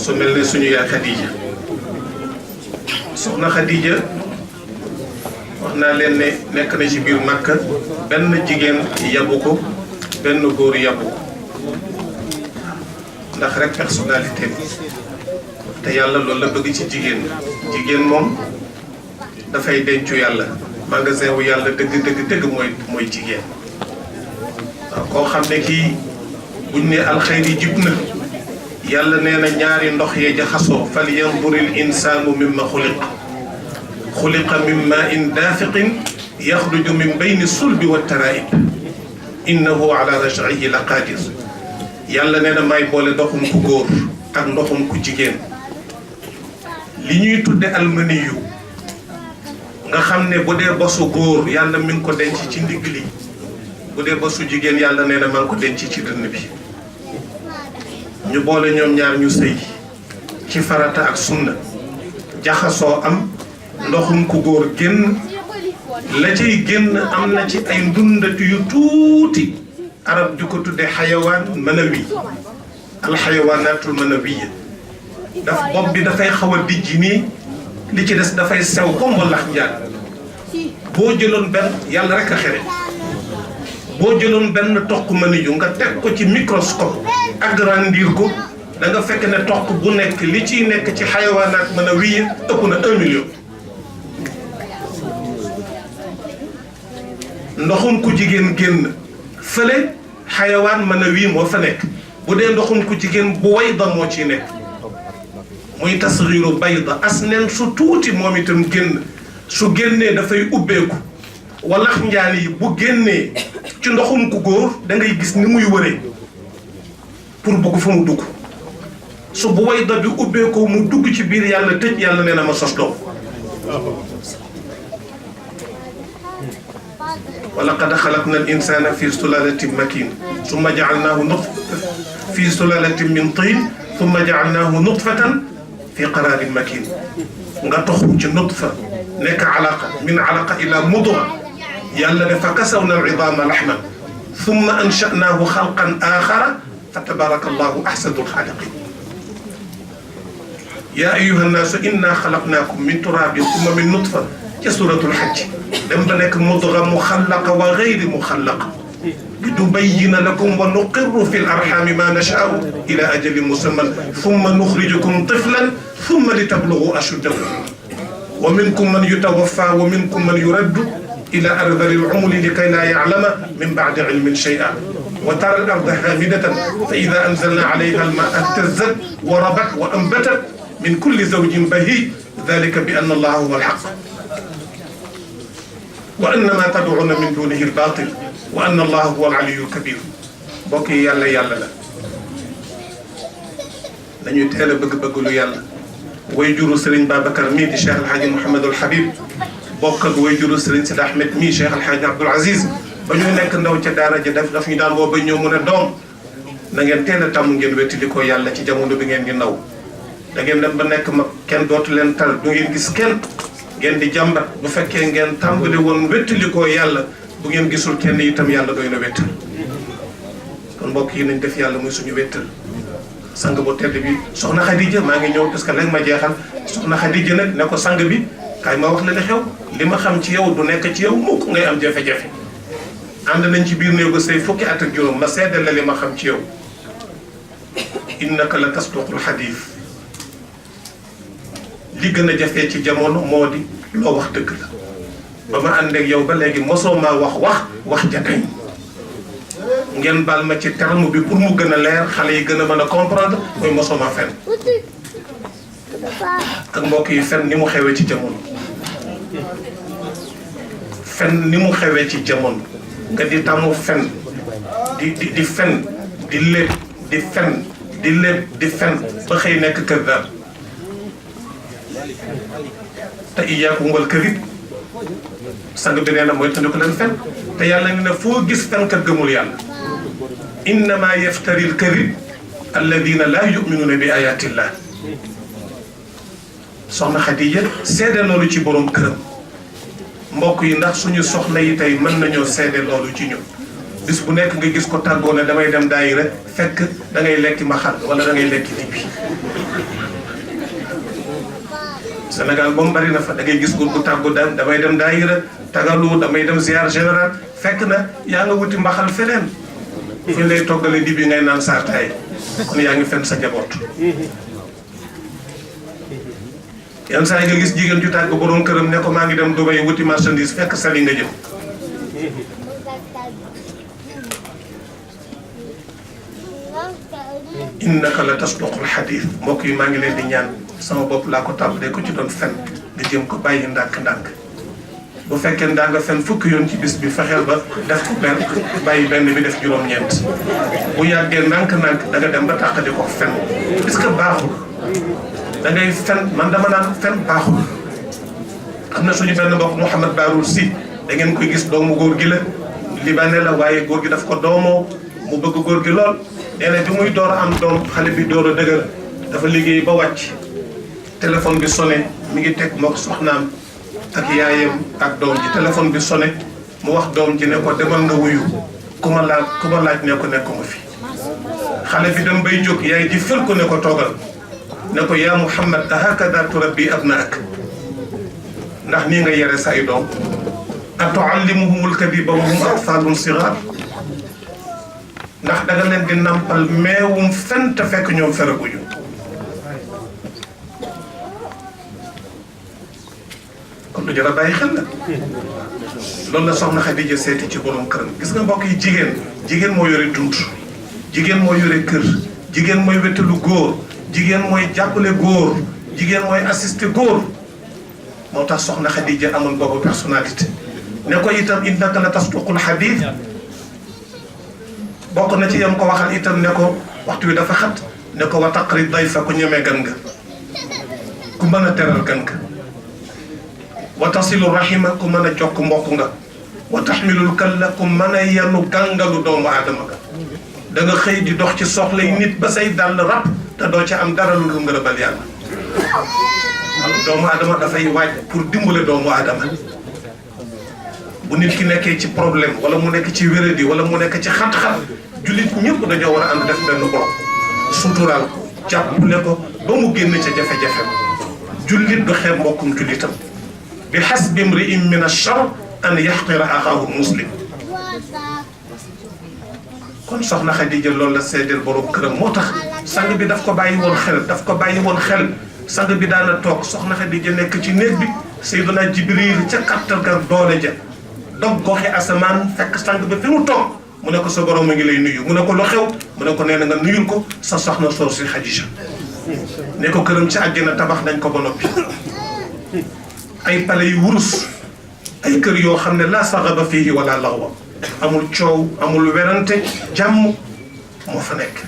su mel ne suñu yaay Khadija soxna Khadija wax naa leen ne nekk na ci biir Makka benn jigéen yabu ko benn góor yabu ko ndax rek personnalité te yàlla loolu la bëgg ci jigéen jigéen moom dafay dencu yàlla magasin wu yàlla dëgg mooy jigéen waaw koo xam ne kii buñ ne alxayri jib na yàlla nee na ñaari ndox yee jaxasoo fal yanzuril insaanu mimma xuliq xuliqa min maa'in daafiqin yaxruju min bayni sulbi wa taraa'ib innahu ala raj'ihi la qaadir yàlla nee na may boole ndoxum ku góor ak ndoxum ku jigéen li ñuy tudde almaniyu nga xam ne bu dee basu góor yàlla mi ngi ko denc ci ndigg li bu dee basu jigéen yàlla nee na maa ngi ko denc ci dënn bi ñu boole ñoom ñaar ñu sëy ci farata ak sunna jaxasoo am ndoxum ku góor génn la cay génn am na ci ay ndundatu yu tuuti arab ju ko tudde xayawaan manawi alxayawaanatul manawiya daf bopp bi dafay xaw a dijji nii li ci des dafay sew comme walax njaan boo jëloon benn yàlla rek a xere boo jëloon benn toq maniyu nga teg ko ci microscope agrandir ko da nga fekk ne toq bu nekk li ciy nekk ci xayawaanaat manawiya ëpp na 1 million ndoxum ku jigéen génn fële xayawaan manawi moo fa nekk bu dee ndoxum ku jigéen bu wayda moo ciy nekk muy tasriiru bayda as nen su tuuti moom itam génn su génnee dafay ubbeeku walax njaan yi bu génnee ci ndoxum ku góor da ngay gis ni muy wëree pour bugg fa mu dugg su bu wayda bi ubbeekoo mu dugg ci biir yàlla tëj yàlla nee na ma sos doom ولقد خلقنا الإنسان في سلالة مكين ثم جعلناه نطفة في سلالة من طين ثم جعلناه نطفة في قرار مكين nga toxu ci nutfa nekk alaqa min alaqa ila mudra yàlla ne fa kasawna al-idama lahman thumma ansha'nahu khalqan akhara fa tabaraka allahu ahsanul khaliqin yaa ayyuha nnaasu inna xalaqnaakum min turaabin summa min nutfa ca suratul hajj dem ba nekk mudga muxallaqa wa gayri muxallaqa litubayyina lakum wa nuqirru fi l-arhami ma nashaa'u ila ajalin musamman thumma nuxrijukum tiflan thumma litablugu ashuddakum wa minkum man yutawaffa wa minkum man yuraddu ila ardali l-umri likay laa ya'lama min ba'di ilmin shay'an wa tara al-arda haamidatan fa idha anzalna alayha al-maa'a ihtazzat wa rabat wa anbatat min kulli zawjin bahij dhalika bi anna allaha huwa al-haqq wa anna ma tad'una min dunihi al-batil wa anna allaha huwa al-aliyyu al-kabir. mbokk yi yàlla yàlla la dañuy teel a bëgg-bëgg lu yàlla. way juru Serigne Babacar mii di Cheikh El Hadj Mouhamadul Habib bokk ak way juru Serigne Sidi Ahmed mii Cheikh El Hadj Abdoul Aziz ba ñu nekk ndaw ca daara ja daf ñu daan woo ba ñëw mu ne doom na ngeen teel a tàmm ngeen wettili ko yàlla ci jamono bi ngeen di ndaw da ngeen dem ba nekk mag kenn dootu leen tal du ngeen gis kenn ngeen di jàmbat bu fekkee ngeen tàmbali woon wettili ko yàlla bu ngeen gisul kenn itam yàlla doy na wettal kon mbokk yi nañ def yàlla muy suñu wettal. sang bu tedd bi soxna Khadija maa ngi ñëw parce que léegi ma jeexal soxna Khadija nag ne ko sang bi kaay ma wax la li xew li ma xam ci yow du nekk ci yow mukk ngay am jafe-jafe ànd nañ ci biir néegu say fukki at ak juróom ma seedal la li ma xam ci yow innaka la tasduqul xadiis li gën a jafee ci jamono moo di loo wax dëgg la ba ma ànd ak yow ba léegi mosoo maa wax ja dañ ngeen baal ma ci terme bi pour mu gën a leer xale yi gën a mën a comprendre mooy mosoo maa fen ak mbokk yi fen ni mu xewee ci jamono fen ni mu xewee ci jamono nga di tàmmu fen di fen di lépp di fen di lépp di fen ba xëy nekk kër daal te iyaakum wal kadib sang bi nee na mooy tënd ko leen fen te yàlla ne na foo gis fenkat gëmul yàlla innama yaftari l kadib alladina laa yuminuuna bi ayatillah soxna Xadija seede loolu ci borom këram mbokk yi ndax suñu soxna yi tey mën nañoo seede loolu ci ñun bis bu nekk nga gis ko tàggoo ne damay dem daayira fekk da ngay lekki maxal wala da ngay lekki dibi Sénégal moom bari na fa da ngay gis góor gu tàggu damay dem daayira tagalu damay dem ziar général fekk na yaa nga wuti mbaxal feneen fu ñu lay toggale dibi ngay naan saartaay kon yaa ngi fen sa njaboot yenn saa yi nga gis jigéen ju tàgg borom këram ne ko maa ngi dem Dubai wuti marchandise fekk sali nga jëm innaka la tasduqul xadiis mbokk yi maa ngi leen di ñaan sama bopp laa ko tàmbalee ko ci doon fen nga jëm ko bàyyi ndànk-ndànk bu fekkee daa nga fen fukki yoon ci bis bi fexeel ba def ko benn bàyyi benn bi def juróom-ñeent bu yàggee ndànk-ndànk da nga dem ba tàqali ko fen est-ce que baaxul da ngay fen man dama naan fen baaxul am na suñu benn mbokk Mouhamad Baroul Sy da ngeen koy gis doomu góor gi la libanais la waaye góor gi daf ko doomoo mu bëgg góor gi lool nee na bi muy door a am doom xale bi door a dëgër dafa liggéey ba wàcc téléphone bi sonné mi ngi teg mook soxnaam ak yaayam ak doom ji téléphone bi sonné mu wax doom ji ne ko demal nga wuyu ku ma laaj ne ko nekkuma fi xale bi dem bay jóg yaay ji fël ko ne ko toogal ne ko yaa Muhammad ahakada turabbi abnaak ndax nii nga yare say doom atuallimuhumul kadiba wa hum atfaalun sigaar ndax danga leen di nampal meewum fen te fekk ñoom feraguñu kon lu jar a bàyyi xel la loolu la soxna Xadija seeti ci borom këram gis nga mbokk yi jigéen moo yore dund jigéen moo yore kër jigéen mooy wettalu góor jigéen mooy jàppale góor jigéen mooy assister góor moo tax soxna Xadija amoon boobu personnalité ne ko itam innaka la tasduqul xadiis bokk na ci yam ko waxal itam ne ko waxtu wi dafa xat ne ko wa taqri dayfa ku ñemee gan nga ku mën a teral gan nga wa tasilu rahima ku mën a jokk mbokk nga wa taxmilul kalla ku mën a yenu gàngalu doomu aadama nga da nga xëy di dox ci soxlay nit ba say dàll rab te doo ca am dara lu ngërëbal yàlla doomu aadama dafay waaj pour dimbale doomu aadama bu nit ki nekkee ci problème wala mu nekk ci wéradi wala mu nekk ci xat-xat jullit ñëpp dañoo war a ànd def benn bopp suturaal ko jàppale ko ba mu génn ca jafe-jafe jullit du xeeb mbokkum jullitam bi hasbi imri'in min ash-sharr an yahqira axaahu muslim kon soxna Xadija loolu la seedeel borom këram moo tax sang bi daf ko bàyyi woon xel sang bi daana toog soxna Xadija nekk ci néeg bi Seydina Jibril ca kattal ga doole ja dog goxi asamaan fekk sang bi fi mu toog mu ne ko sa borom a ngi lay nuyu mu ne ko lu xew mu ne ko nee na nga nuyul ko sa soxna soor si Xadija ne ko këram ci àjjana tabax nañ ko ba noppi ay pale yu wurus ay kër yoo xam ne laa saxaba fiihi wala laxwa amul coow amul werante jàmm moo fa nekk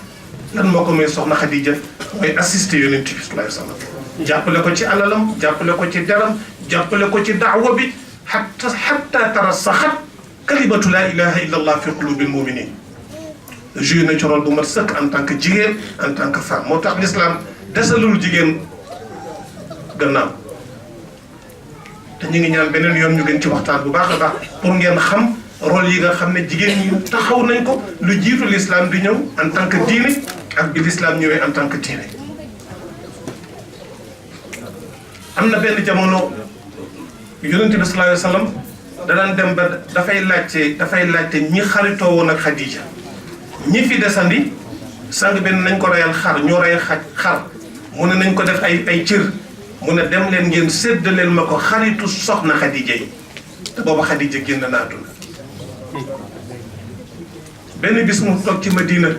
lan moo ko may soxna Xadija mooy assisté yonent bi sallallahu alayhi wa sallam jàppale ko ci alalam jàppale ko ci deram jàppale ko ci daawa bi xatta tarassaxat kalimatu laa ilaha illa allah fi qulubil muminin joué na ci rôle bu mat sëkk en tant que jigéen en tant que femme moo tax l'islam desalul jigéen gannaaw te ñu ngi ñaan beneen yoon ñu gën ci waxtaan bu baax a baax pour ngeen xam rôle yi nga xam ne jigéen ñi taxaw nañ ko lu jiitu l'islam di ñëw en tant que diine ak bi l'islam ñëwee en tant que diine. am na benn jamono yonent bi sallallahu alayhi wa sallam da daan dem ba dafay laajte ñi xaritoo woon ak Xadija ñi fi desandi sang benn nañ ko reyal xar ñoo rey xar mu ne nañ ko def ay cër mu ne dem leen ngeen séddaleel ma ko xaritu soxna Xadija yi te booba Xadija génn na àdduna benn bis mu toog ci Madina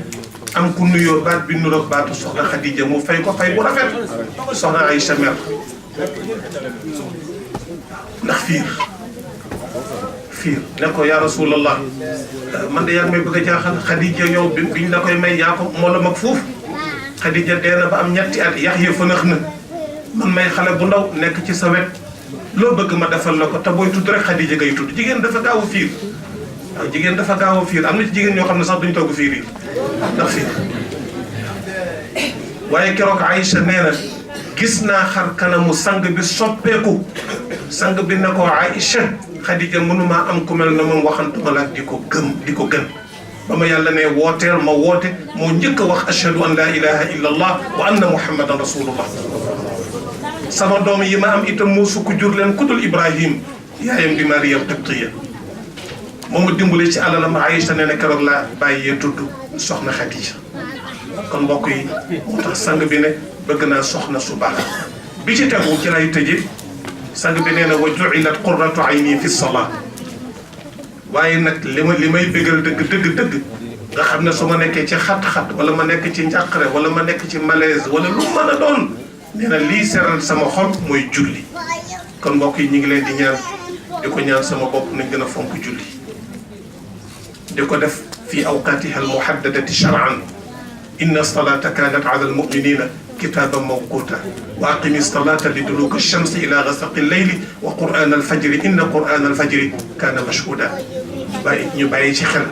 am ku nuyoo baat bi nuroog baatu soxna Xadija mu fay ko fay bu rafet soxna Aïcha mer ndax fiir ne ko yaa rasulallah man de yaa ngi may bëgg a jaaxal Xadija yow biñ la koy may yaa ko moo la mag foofu Xadija dee na ba am ñetti at yax ya fënax na man may xale bu ndaw nekk ci sa wet loo bëgg ma defal la ko te booy tudd rek Xadija ngay tudd jigéen dafa gaaw a fiir waaw jigéen dafa gaaw a fiir am na ci jigéen ñoo xam ne sax duñ togg fiir yi ndax fiir waaye keroog Aïcha nee na gis naa xar kanamu sang bi soppeeku sang bi ne ko Aïcha Xadija mënumaa am ku mel na moom waxantuma la di ko gën ba ma yàlla ne wooteel ma woote moo njëkk a wax ashhadu an laa ilaha illa allah wa anna muhammadan rasulullah sama doom yi ma am itam moo sukk jur leen kudul Ibrahim yaayam di Mariam Qibtiya moo ma dimbale ci alalam Aïcha nee na keroog laa bàyyee tudd soxna Xadija kon mbokk yi moo tax sang bi ne bëgg naa soxna su baax bi ci tegu ci lay tëje sang bi nee na wa ju'ilat qurratu ayni fi salaa waaye nag li may bëggal dëgg nga xam ne su ma nekkee ci xat-xat wala ma nekk ci njàqare wala ma nekk ci malaise wala lu mën a doon nee na lii seral sama xol mooy julli kon mbokk yi ñu ngi leen di ñaan di ko ñaan sama bopp nañ gën a fonk julli di ko def fi awqatiha almuhaddadati shar'an inna salata kanat ala almuminina kitaban mawquta wa aqimi salata li duluki alshamsi ila ghasaqi allayli wa qur'ana alfajri inna qur'ana alfajri kana mashhuda ñu bàyyi ci xel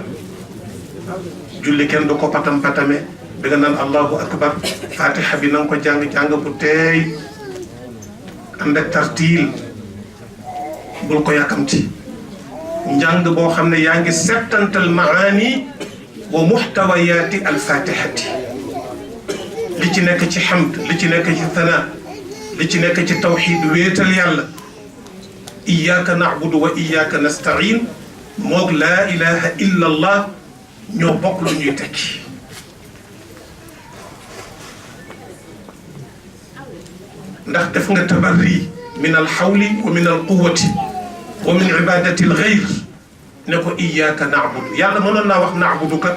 julli kenn du ko patam-patame bi nga naan allahu akbar fatiha bi na nga ko jàng bu teey ànd ak tartiil bul ko yàkkamti njàng boo xam ne yaa ngi settantal maani wa muxtawayaati alfatihati li ci nekk ci hamd li ci nekk ci thana li ci nekk ci tawxid wéetal yàlla iyyaka na'budu wa iyyaka nasta'in moog laa ilaha illa allah ñoo bokk lu ñuy tekki ndax def nga tabarri min alxawli wa min alquwati wa min ibadati alxayr ne ko iyyaka na'budu yàlla mënoon naa wax na'buduka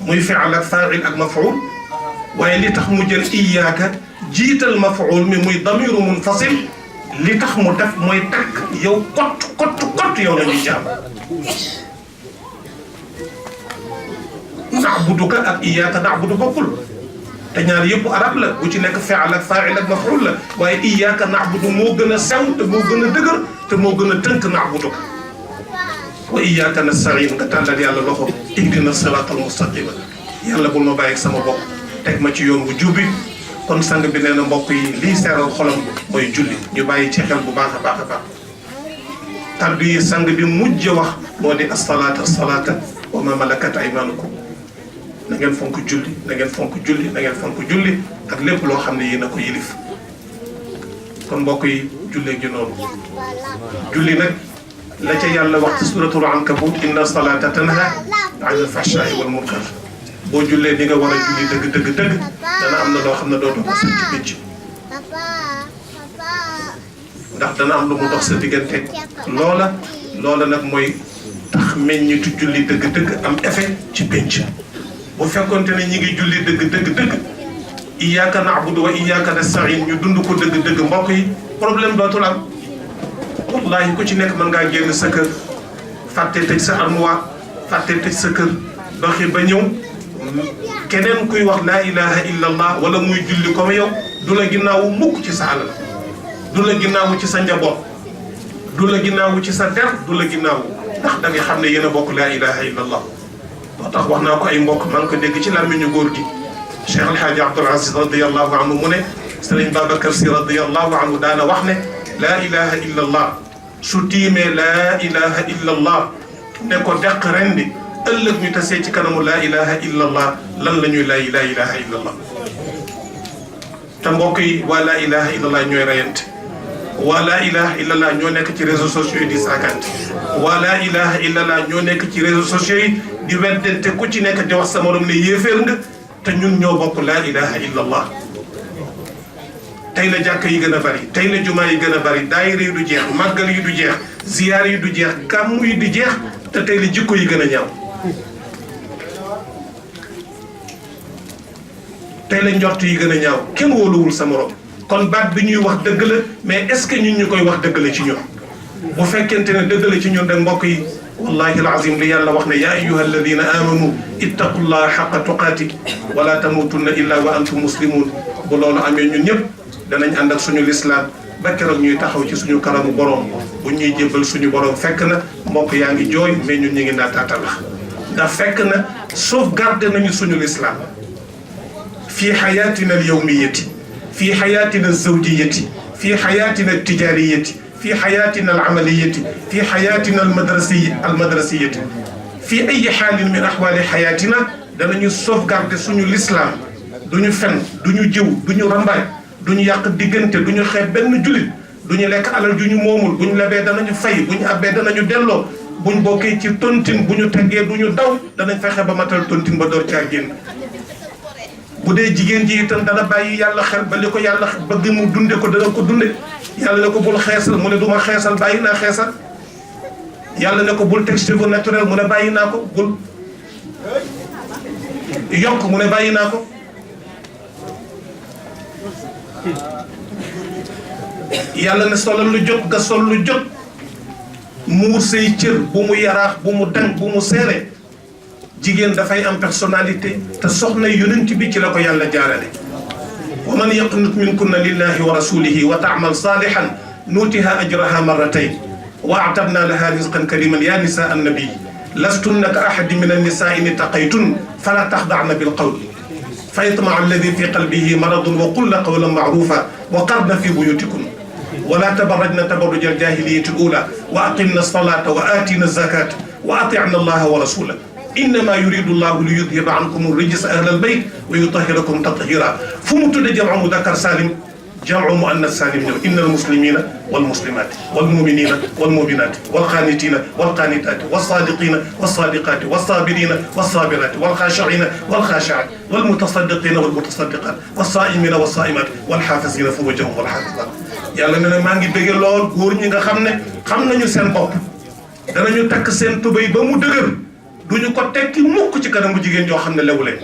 muy fi'l ak faa'il ak maf'ul waaye li tax mu jël iyyaka jiital maf'ul mi muy damiru munfasil li tax mu def mooy takk yow kott yow la ñuy jaam na'buduka ak iyyaka na'budu bokkul te ñaar yëpp arab la bu ci nekk fi'l ak faa'il ak maf'ul la waaye iyyaka na'budu moo gën a sew te moo gën a dëgër te moo gën a tënk na'buduka wa iyyaka nasta'in nga tàllal yàlla loxo ihdina siratal mustaqima yàlla bul ma bàyyi sama bopp teg ma ci yoon bu jubbi kon sang bi nee na mbokk yi lii seeral xolam mooy julli ñu bàyyi ci xel bu baax a baax a baax kaddu yi sang bi mujj wax moo di as-salaata wa ma malakat aymanukum na ngeen fonk julli na ngeen fonk julli na ngeen fonk julli ak lépp loo xam ne yéen a ko yilif kon mbokk yi jullee gi noonu julli nag la ca yàlla wax ci suratul ankabut inna salata tanha anil fahshaai wal munkar boo jullee di nga war a julli dëgg dana am na loo xam ne dootu ko sa ci pénc ndax dana am lu mu dox sa diggante loola nag mooy tax meññitu julli dëgg am effet ci pénc bu fekkonte ne ñi ngi julli dëgg iyyaka na'budu wa iyyaka nasta'in ñu dund ko dëgg mbokk yi problème dootul am wallahi ku ci nekk mën ngaa génn sa kër fàtte tëj sa armoire fàtte tëj sa kër doxi ba ñëw keneen kuy wax laa ilaha illa allah wala muy julli comme yow du la ginnaawu mukk ci sa alal du la ginnaawu ci sa njaboot du la ginnaawu ci sa der du la ginnaawu ndax da nga xam ne yéen a bokk laa ilaha illa allah moo tax wax naa ko ay mbokk maa ngi ko dégg ci làmmiñu góor gi Cheikh El Hadj Abdoul Aziz radiyallahu anhu mu ne Serigne Babacar Sy radiyallahu anhu daana wax ne laa ilaha illa allah su tiimee laa ilaha illa allah ne ko deq rendi ëllëg ñu tasee ci kanamu laa ilaha illa allah lan la ñuy laa ilaha illa allah te mbokk yi waa laa ilaha illa allah ñooy rayante waa laa ilaha illa allah ñoo nekk ci réseaux sociaux yi di saagante waa laa ilaha illa allah ñoo nekk ci réseaux sociaux yi di weddente ku ci nekk di wax sa morom ne yéeféer nga te ñun ñoo bokk laa ilaha illa allah tey la jàkka yi gën a bari tey la jumaa yi gën a bari daayira yi du jeex màggal yi du jeex ziyaar yi du jeex gàmmu yi du jeex te tey la jikko yi gën a ñaaw tey la njort yi gën a ñaaw kenn wóoluwul sa morom kon baat bi ñuy wax dëgg la mais est-ce que ñun ñu koy wax dëgg la ci ñun bu fekkente ne dëgg la ci ñun rek mbokk yi wallahi alazim li yàlla wax ne yaa ayyuha alladina amanu ittaqullaha xaqa tuqaati wala tamutunna illa wa antum muslimun bu loolu amee ñun ñëpp danañ ànd ak suñu lislaam ba keroog ñuy taxaw ci suñu kanamu borom bu ñuy jébbal suñu borom fekk na mbokk yaa ngi jooy mais ñun ñu ngi naataatalax ndax fekk na sauvegarder nañu suñu lislaam fii xayaatina al yawmiyati fii xayaatina zawjiyati fii xayaatina tijaariyati fii xayaatina al amaliyati fii xayaatina al madrasiyati fii ay xaalin min axwaali xayaatina danañu sauvegarder suñu lislaam duñu fen duñu jiw duñu rambaay duñu yàq diggante duñu xeeb benn julit duñu lekk alal ju ñu moomul buñ lebee danañu fay buñu abbee danañu delloo buñ bokkee ci tontine bu ñu teggee duñu daw danañ fexe ba matal tontine ba door caa génn bu dee jigéen ji itam dana bàyyi yàlla xel ba li ko yàlla bëgg mu dunde ko dana ko dunde yàlla ne ko bul xeesal mu ne du ma xeesal bàyyi naa xeesal yàlla ne ko bul teg cheveux naturel mu ne bàyyi naa ko bul yokk mu ne bàyyi naa ko yàlla ne solal lu jot nga sol lu jot muur say cër bu mu yaraax bu mu dang bu mu seere jigéen dafay am personnalité te soxna yonent bi ci la ko yàlla jaarale wa man yaqnut minkunna lillahi wa rasulihi wa taamal salihan nuutiha ajraha marratayn wa a'tadna laha rizqan kariman ya nisa annabi lastunna ka ahadi min annisaa in ittaqaytun fala taxda'na bilqawl fa yatma'a alladi fi qalbihi maradun wa qulna qawlan ma'rufa wa qarna fi buyutikunna ولا تبرجن تبرج الجاهلية الأولى وأقمنا الصلاة وآتينا الزكاة وأطعنا الله ورسوله إنما يريد الله ليذهب عنكم الرجس أهل البيت ويطهركم تطهيرا فمتد جمع مذكر سالم جمع مؤنث سالم إن المسلمين والمسلمات والمؤمنين والمؤمنات والقانتين والقانتات والصادقين والصادقات والصابرين والصابرات والخاشعين والخاشعات والمتصدقين والمتصدقات والصائمين والصائمات والحافظين فروجهم والحافظات yàlla ne na maa ngi bëgg lool góor ñi nga xam ne xam nañu seen bopp danañu takk seen tubéy ba mu dëgër duñu ko tekki mukk ci kanamu jigéen joo xam ne lewu leen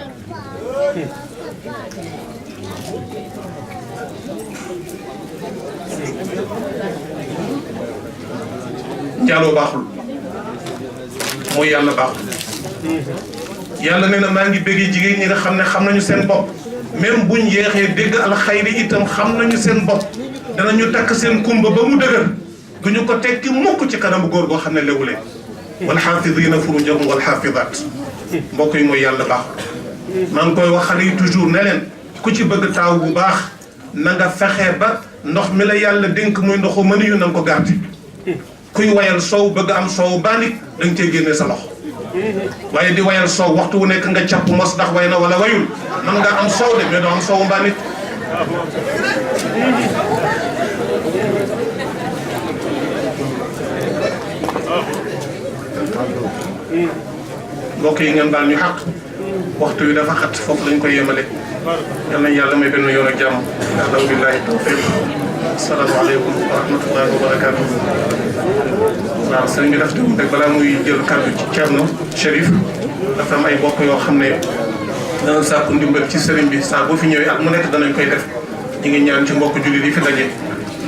njaaloo baaxul mooy yàlla baaxul yàlla ne na maa ngi bëgg jigéen ñi nga xam ne xam nañu seen bopp même buñ yeexee dégg alxayri itam xam nañu seen bopp danañu takk seen kumba ba mu dëgër duñu ko tekki mukk ci kanamu góor goo xam ne lewu leen wal xaafidina furujahum wal xaafidaat mbokk yi mooy yàlla baaxul maa ngi koy wax xale yi toujours ne leen ku ci bëgg taaw bu baax na nga fexe ba ndox mi la yàlla dénk muy ndoxu mënu yu na nga ko garti kuy wayal soow bëgg am soow baanik da nga cee génne sa loxo waaye di wayal soow waxtu wu nekk nga càpp mos ndax way na wala wayul man nga am soow de mais doo am soowu mbaa nit mbokk yi ngeen baal ñu xaq waxtu wi dafa xat foofu lañ koy yemale yal nañ yàlla may benn yoon ak jàmm yàlla billahi tawfiq asalaamaaleykum wa rahmatullahi wa barakatuh waaw sëriñ bi daf dugg rek balaa muy jël kàddu ci Thierno Chérif dafa am ay bokk yoo xam ne dana sàkku ndimbal ci sëriñ bi saa boo fi ñëwee ak mu nekk danañ koy def ñu ngi ñaan ci mbokk jullit yi fi daje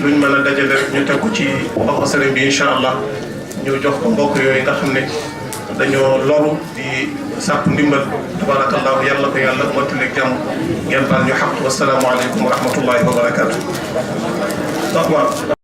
luñ mën a dajale rek ñu teg ko ci loxo sëriñ bi incha allah ñu jox ko mbokk yooyu nga xam ne dañoo loru di sàkku ndimbal tabarakallahu yàlla ko yàlla mottaleeg jàmm ngeen baal ñu xaq wasalaamualeykum wa rahmatullahi wa barakatuh